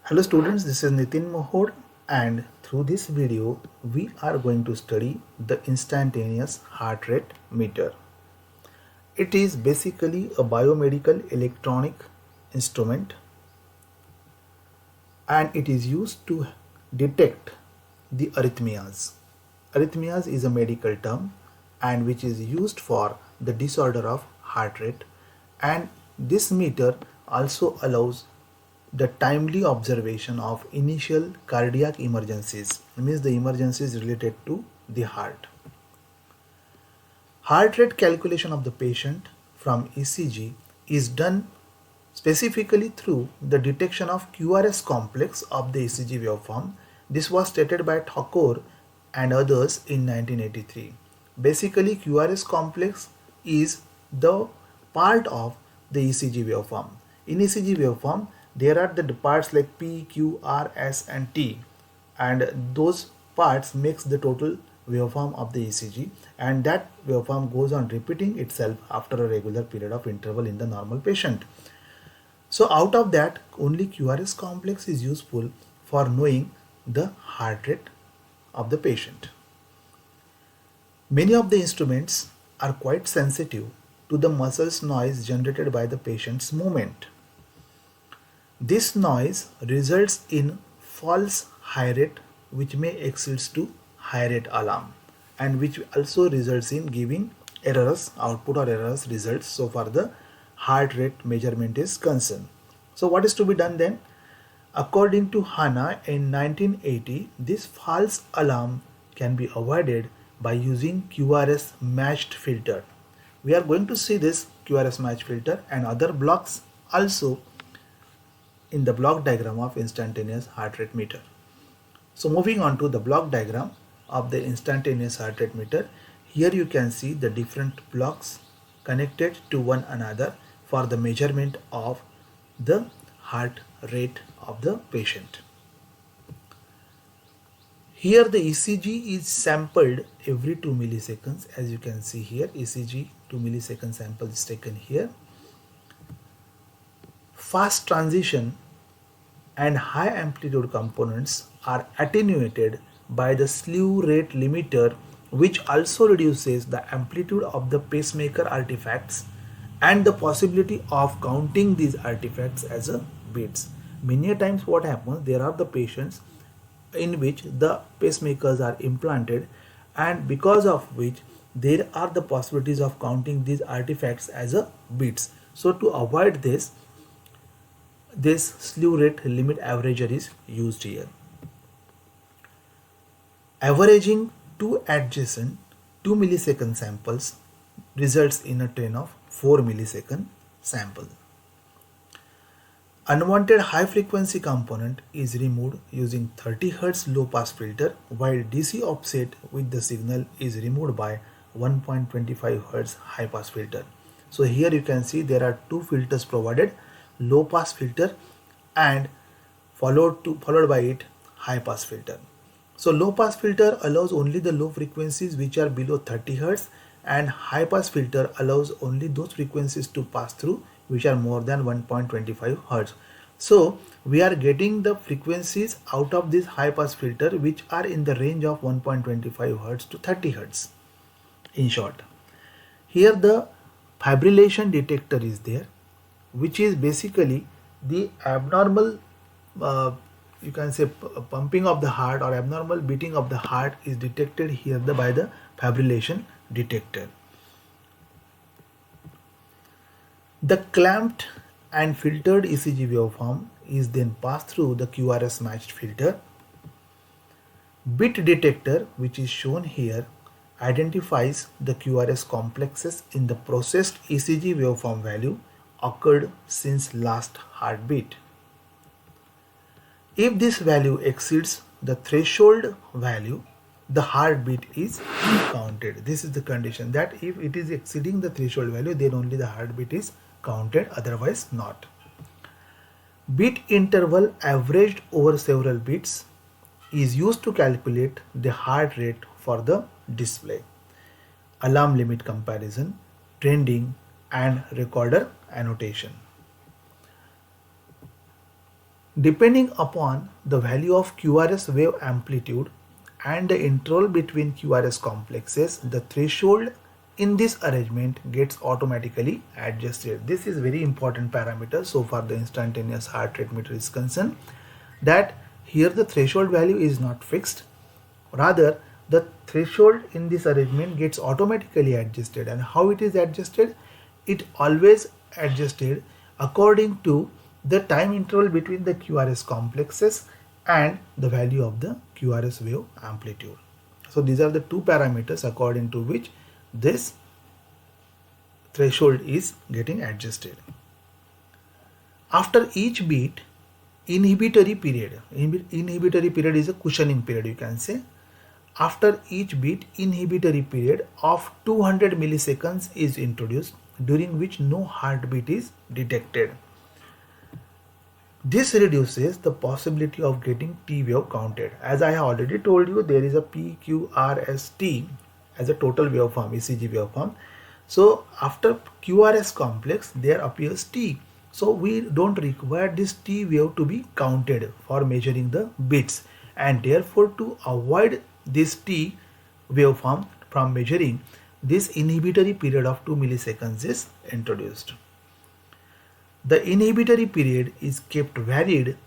Hello students, this is Nitin Mohod, and through this video we are going to study the instantaneous heart rate meter. It is basically a biomedical electronic instrument and it is used to detect the arrhythmias. Arrhythmias is a medical term and which is used for the disorder of heart rate, and this meter also allows the timely observation of initial cardiac emergencies, means the emergencies related to the heart. Heart rate calculation of the patient from ECG is done specifically through the detection of QRS complex of the ECG waveform. This was stated by Thakur and others in 1983. Basically, QRS complex is the part of the ECG waveform. In ECG waveform, there are the parts like P, Q, R, S and T, and those parts makes the total waveform of the ECG, and that waveform goes on repeating itself after a regular period of interval in the normal patient. So out of that, only QRS complex is useful for knowing the heart rate of the patient. Many of the instruments are quite sensitive to the muscles noise generated by the patient's movement. This noise results in false high rate which may exceed to high rate alarm, and which also results in giving errors output or errors results so far the heart rate measurement is concerned. So what is to be done then? According to Hanna in 1980, this false alarm can be avoided by using QRS matched filter. We are going to see this QRS matched filter and other blocks also in the block diagram of instantaneous heart rate meter. So moving on to the block diagram of the instantaneous heart rate meter, here you can see the different blocks connected to one another for the measurement of the heart rate of the patient. Here the ECG is sampled every 2 milliseconds. As you can see here, ECG 2 millisecond sample is taken here. Fast transition and high amplitude components are attenuated by the slew rate limiter, which also reduces the amplitude of the pacemaker artifacts and the possibility of counting these artifacts as a beats. Many times what happens, there are the patients in which the pacemakers are implanted, and because of which there are the possibilities of counting these artifacts as a beats. So to avoid this slew rate limit averager is used here. Averaging two adjacent 2 millisecond samples results in a train of 4 millisecond sample. Unwanted high frequency component is removed using 30 Hz low pass filter, while DC offset with the signal is removed by 1.25 Hz high pass filter. So here you can see there are two filters provided, low pass filter and followed by it high pass filter. So low pass filter allows only the low frequencies which are below 30 Hz, and high pass filter allows only those frequencies to pass through which are more than 1.25 Hz. So we are getting the frequencies out of this high pass filter which are in the range of 1.25 Hz to 30 Hz. In short, here the fibrillation detector is there, which is basically the abnormal you can say pumping of the heart or abnormal beating of the heart is detected here by the fibrillation detector. The clamped and filtered ECG waveform is then passed through the QRS matched filter. Bit detector, which is shown here, identifies the QRS complexes in the processed ECG waveform value occurred since last heartbeat. If this value exceeds the threshold value, the heartbeat is counted. This is the condition, that if it is exceeding the threshold value, then only the heartbeat is counted, otherwise not. Beat interval averaged over several beats is used to calculate the heart rate for the display, alarm limit comparison, trending and recorder annotation. Depending upon the value of QRS wave amplitude and the interval between QRS complexes, the threshold in this arrangement gets automatically adjusted. This is very important parameter so far the instantaneous heart rate meter is concerned, that here the threshold value is not fixed, rather the threshold in this arrangement gets automatically adjusted. And how it is adjusted? It always adjusted according to the time interval between the QRS complexes and the value of the QRS wave amplitude. So these are the two parameters according to which this threshold is getting adjusted. After each beat, inhibitory period is a cushioning period, you can say. After each beat, inhibitory period of 200 milliseconds is introduced, during which no heartbeat is detected. This reduces the possibility of getting T wave counted. As I have already told you, there is a PQRST as a total waveform, ECG waveform. So after QRS complex, there appears T. So we don't require this T wave to be counted for measuring the beats, and therefore to avoid this T waveform from measuring, this inhibitory period of 2 milliseconds is introduced. The inhibitory period is kept varied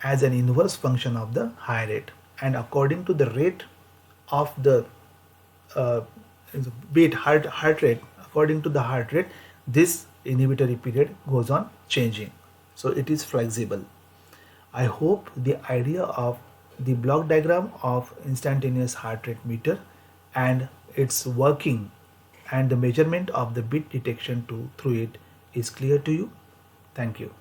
as an inverse function of the high rate, and according to the rate of the beat heart rate, according to the heart rate, this inhibitory period goes on changing. So it is flexible. I hope the idea of the block diagram of instantaneous heart rate meter and its working and the measurement of the beat detection through it is clear to you. Thank you.